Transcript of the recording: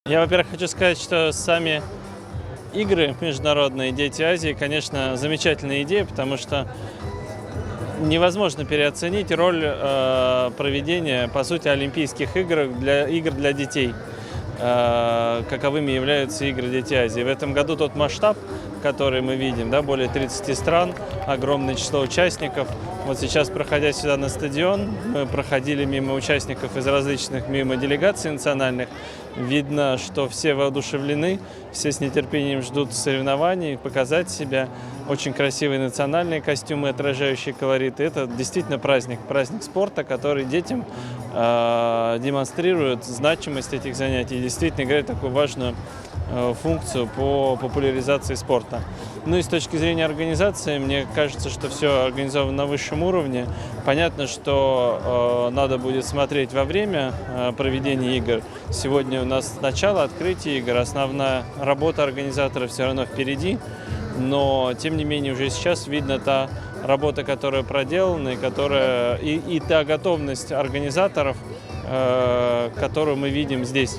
Я, во-первых, хочу сказать, что сами игры международные «Дети Азии», конечно, замечательная идея, потому что невозможно переоценить роль проведения, по сути, Олимпийских игр для детей, каковыми являются игры «Дети Азии». В этом году тот масштаб, который мы видим, да, более 30 стран, огромное число участников. Вот сейчас, проходя сюда на стадион, мы проходили мимо участников из различных, мимо делегаций национальных. Видно, что все воодушевлены, все с нетерпением ждут соревнований, показать себя. Очень красивые национальные костюмы, отражающие колориты. Это действительно праздник спорта, который детям демонстрирует значимость этих занятий и действительно играет такую важную функцию по популяризации спорта. Ну и с точки зрения организации, мне кажется, что все организовано на высшем уровне. Понятно, что надо будет смотреть во время проведения игр. Сегодня у нас начало открытия игр, основная работа организатора все равно впереди. Но, тем не менее, уже сейчас видно та работа, которая проделана, и та готовность организаторов, которую мы видим здесь.